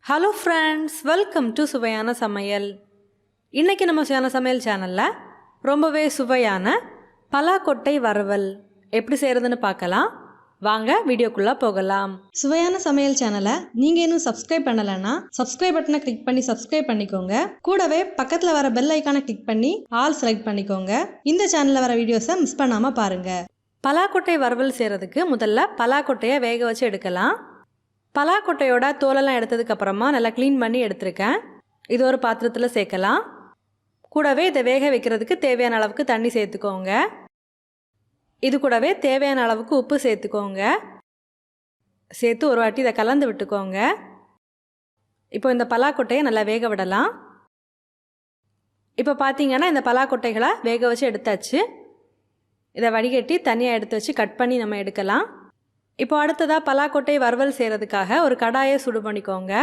Hello friends, welcome to Suvaiyana Samayal. இன்னைக்கு நம்ம சுவையான சமையல் சேனல்ல ரொம்பவே சுவையான palakottai varuval எப்படி செய்யறதுன்னு பார்க்கலாம். வாங்க வீடியோக்குள்ள போகலாம். சுவையான சமையல் சேனலை நீங்க இன்னும் சப்ஸ்கிரைப் பண்ணலனா சப்ஸ்கிரைப் பட்டனை கிளிக் பண்ணி சப்ஸ்கிரைப் பண்ணிக்கோங்க. கூடவே பக்கத்துல வர பெல் ஐகானை கிளிக் பண்ணி ஆல் செலக்ட் பண்ணிக்கோங்க. இந்த சேனல்ல வர வீடியோஸை மிஸ் பண்ணாம பாருங்க. palakottai varuval செய்யறதுக்கு முதல்ல palakottai வேக வச்சு எடுக்கலாம். பலாக்கொட்டையோட தோலெல்லாம் எடுத்ததுக்கு அப்புறமா நல்லா க்ளீன் பண்ணி எடுத்துருக்கேன். இது ஒரு பாத்திரத்தில் சேர்க்கலாம். கூடவே இதை வேக வைக்கிறதுக்கு தேவையான அளவுக்கு தண்ணி சேர்த்துக்கோங்க. இது கூடவே தேவையான அளவுக்கு உப்பு சேர்த்துக்கோங்க. சேர்த்து ஒரு வாட்டி இதை கலந்து விட்டுக்கோங்க. இப்போ இந்த பலாக்கொட்டையை நல்லா வேக விடலாம். இப்போ பார்த்தீங்கன்னா இந்த பலாக்கொட்டைகளை வேக வச்சு எடுத்தாச்சு. இதை வடிகட்டி தனியாக எடுத்து வச்சு கட் பண்ணி நம்ம எடுக்கலாம். இப்போ அடுத்ததாக palakottai வறுவல் செய்கிறதுக்காக ஒரு கடாயை சுடு பண்ணிக்கோங்க.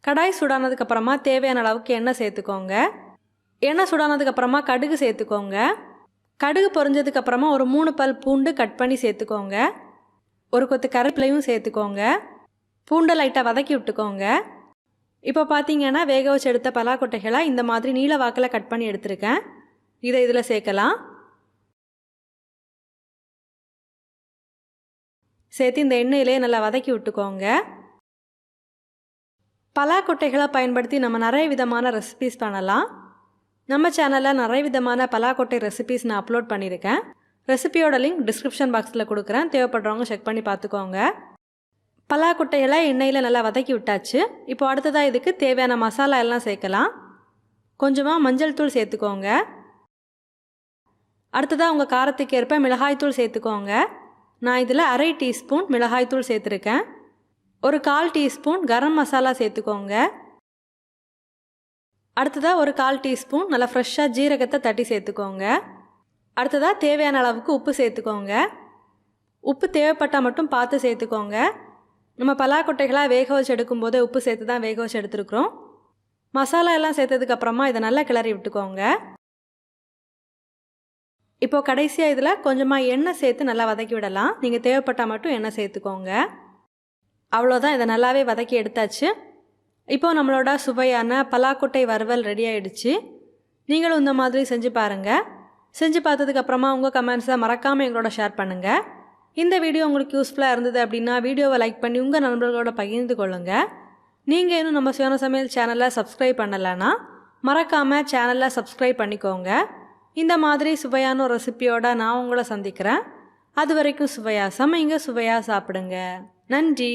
கடாய் சூடானதுக்கப்புறமா தேவையான அளவுக்கு எண்ணெய் சேர்த்துக்கோங்க. எண்ணெய் சூடானதுக்கப்புறமா கடுகு சேர்த்துக்கோங்க. கடுகு பொரிஞ்சதுக்கப்புறமா ஒரு 3 பல் பூண்டு கட் பண்ணி சேர்த்துக்கோங்க. ஒரு கொத்து கருவேப்பிலையும் சேர்த்துக்கோங்க. பூண்டை லைட்டாக வதக்கி விட்டுக்கோங்க. இப்போ பார்த்தீங்கன்னா வேக வச்சு எடுத்த பலாக்கொட்டைகளை இந்த மாதிரி நீல வாக்கில் கட் பண்ணி எடுத்துருக்கேன். இதை இதில் சேர்க்கலாம். சேர்த்து இந்த எண்ணெயிலே நல்லா வதக்கி விட்டுக்கோங்க. பலாக்கொட்டைகளை பயன்படுத்தி நம்ம நிறைய விதமான ரெசிபீஸ் பண்ணலாம். நம்ம சேனலில் நிறைய விதமான பலாக்கொட்டை ரெசிபீஸ் நான் அப்லோட் பண்ணியிருக்கேன். ரெசிபியோட லிங்க் டிஸ்கிரிப்ஷன் பாக்ஸில் கொடுக்குறேன். தேவைப்படுறவங்க செக் பண்ணி பார்த்துக்கோங்க. பலாக்கொட்டைகளை எண்ணெயில் நல்லா வதக்கி விட்டாச்சு. இப்போ அடுத்ததாக இதுக்கு தேவையான மசாலா எல்லாம் சேர்க்கலாம். கொஞ்சமாக மஞ்சள் தூள் சேர்த்துக்கோங்க. அடுத்ததாக உங்கள் காரத்துக்கு ஏற்ப மிளகாய்த்தூள் சேர்த்துக்கோங்க. நான் இதில் 1/2 டீஸ்பூன் மிளகாய்த்தூள் சேர்த்துருக்கேன். ஒரு 1/4 டீஸ்பூன் கரம் மசாலா சேர்த்துக்கோங்க. அடுத்ததாக ஒரு 1/4 டீஸ்பூன் நல்லா ஃப்ரெஷ்ஷாக ஜீரகத்தை தட்டி சேர்த்துக்கோங்க. அடுத்ததாக தேவையான அளவுக்கு உப்பு சேர்த்துக்கோங்க. உப்பு தேவைப்பட்டால் மட்டும் பார்த்து சேர்த்துக்கோங்க. நம்ம பலாக்கொட்டைகளாக வேக வச்சு எடுக்கும்போதே உப்பு சேர்த்து தான் வேக வச்சு எடுத்துருக்குறோம். மசாலா எல்லாம் சேர்த்ததுக்கப்புறமா இதை நல்லா கிளறி விட்டுக்கோங்க. இப்போ கடைசியாக இதில் கொஞ்சமாக எண்ணெய் சேர்த்து நல்லா வதக்கி விடலாம். நீங்கள் தேவைப்பட்டால் மட்டும் எண்ணெய் சேர்த்துக்கோங்க. அவ்வளோதான், இதை நல்லாவே வதக்கி எடுத்தாச்சு. இப்போ நம்மளோட சுவையான palakottai வறுவல் ரெடி ஆகிடுச்சு. நீங்களும் இந்த மாதிரி செஞ்சு பாருங்கள். செஞ்சு பார்த்ததுக்கப்புறமா உங்கள் கமெண்ட்ஸை மறக்காமல் எங்களோட ஷேர் பண்ணுங்கள். இந்த வீடியோ உங்களுக்கு யூஸ்ஃபுல்லாக இருந்தது அப்படின்னா வீடியோவை லைக் பண்ணி உங்கள் நண்பர்களோட பகிர்ந்து கொள்ளுங்கள். நீங்கள் இன்னும் நம்ம சுவையான சமையல் சேனலை சப்ஸ்கிரைப் பண்ணலைன்னா மறக்காமல் சேனலை சப்ஸ்கிரைப் பண்ணிக்கோங்க. இந்த மாதிரி சுவையான ஒரு ரெசிபியோட நான் உங்களை சந்திக்கிறேன். அது வரைக்கும் சுவையாக சமைங்க, சுவையாக சாப்பிடுங்க. நன்றி.